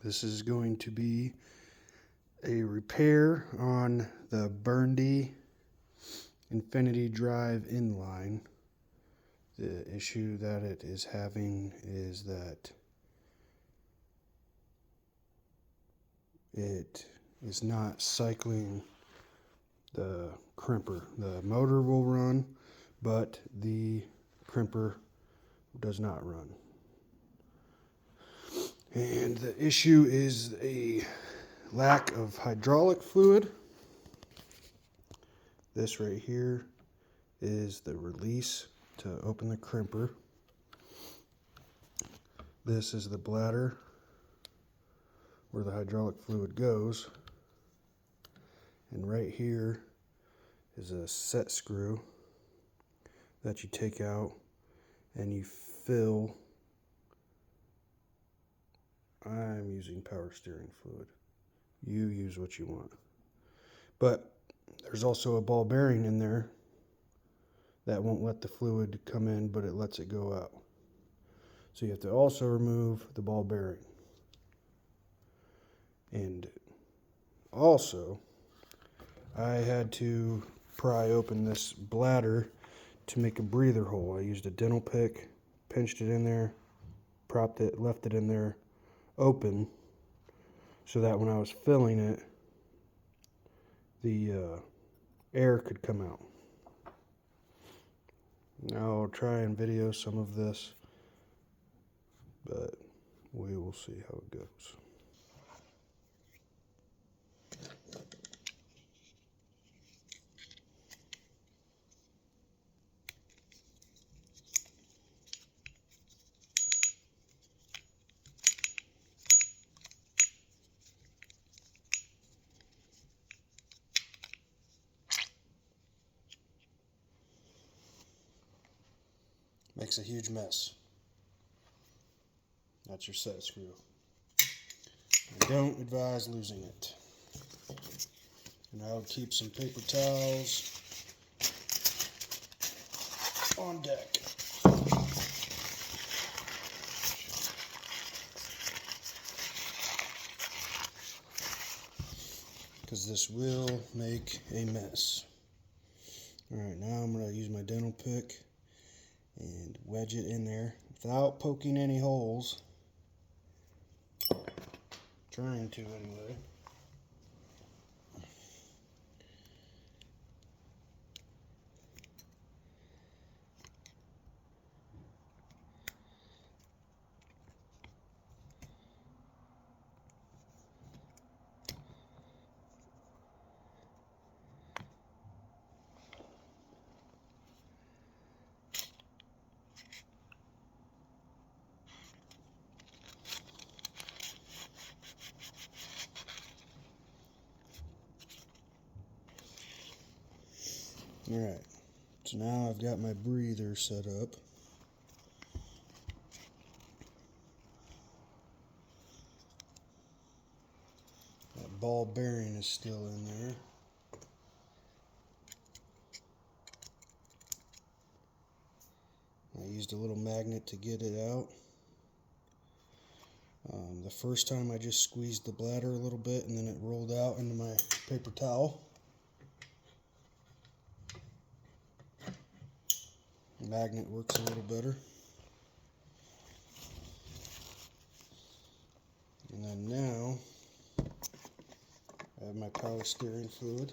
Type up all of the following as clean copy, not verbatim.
This is going to be a repair on the Burndy Infinity Drive inline. The issue that it is having is that it is not cycling the crimper. The motor will run, but the crimper does not run. And the issue is a lack of hydraulic fluid. This right here is the release to open the crimper. This is the bladder where the hydraulic fluid goes. And right here is a set screw that you take out and you fill. I'm using power steering fluid. You use what you want. But there's also a ball bearing in there that won't let the fluid come in, but it lets it go out. So you have to also remove the ball bearing. And also, I had to pry open this bladder to make a breather hole. I used a dental pick, pinched it in there, propped it, left it in there open, so that when I was filling it, the air could come out. Now I'll try and video some of this, but we will see how it goes. Makes a huge mess. That's your set screw. I don't advise losing it. And I would keep some paper towels on deck. Because this will make a mess. Alright, now I'm going to use my dental pick and wedge it in there without poking any holes. Trying to anyway. Alright, so now I've got my breather set up. That ball bearing is still in there. I used a little magnet to get it out. The first time I just squeezed the bladder a little bit and then it rolled out into my paper towel. The magnet works a little better. And then now I have my power steering fluid.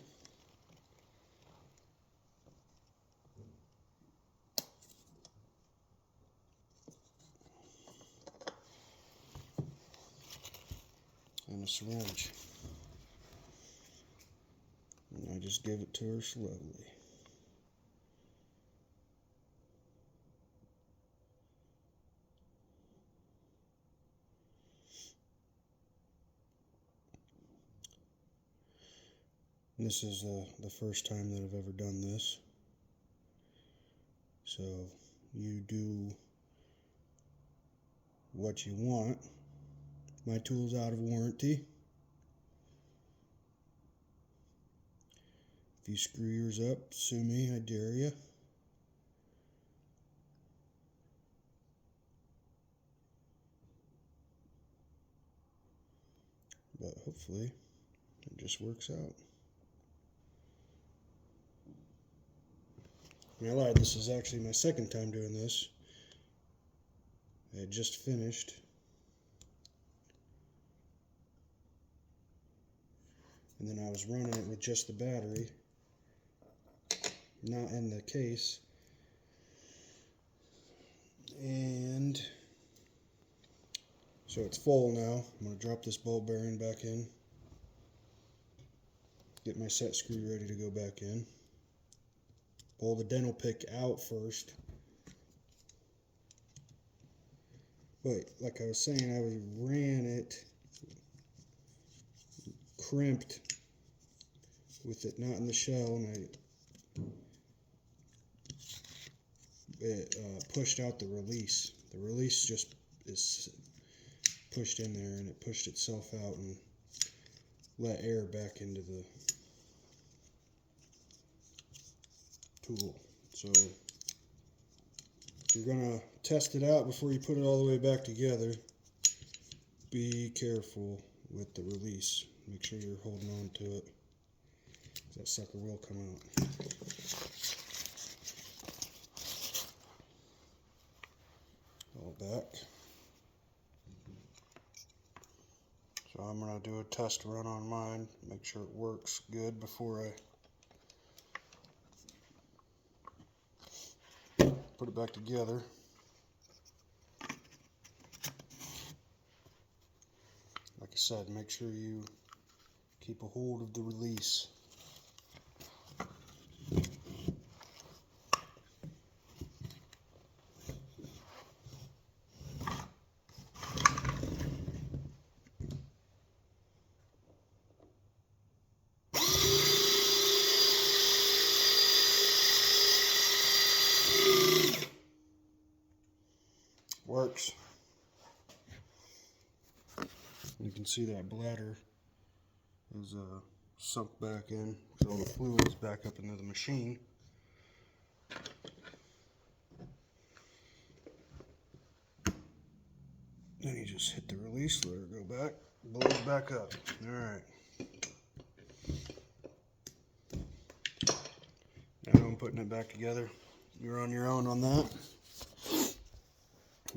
And a syringe. And I just give it to her slowly. This is the first time that I've ever done this. So you do what you want. My tool's out of warranty. If you screw yours up, sue me, I dare you. but hopefully it just works out. I lied, this is actually my second time doing this. I had just finished. And then I was running it with just the battery, not in the case. And so it's full now. I'm going to drop this ball bearing back in. Get my set screw ready to go back in. Pull the dental pick out first. But like I was saying, I ran it crimped with it not in the shell, and it pushed out the release. The release just is pushed in there, and it pushed itself out and let air back into the tool. So if you're going to test it out before you put it all the way back together, be careful with the release. Make sure you're holding on to it. That sucker will come out. All back. So I'm going to do a test run on mine, make sure it works good before I put it back together. Like I said, make sure you keep a hold of the release. Works. You can see that bladder is sunk back in, so all the fluid is back up into the machine. Then you just hit the release, let her go back, blows back up. Alright. Now I'm putting it back together. You're on your own on that.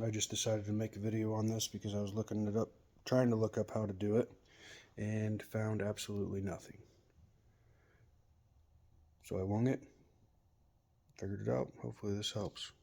I just decided to make a video on this because I was looking it up, trying to look up how to do it, and found absolutely nothing. So I wung it, figured it out. Hopefully this helps.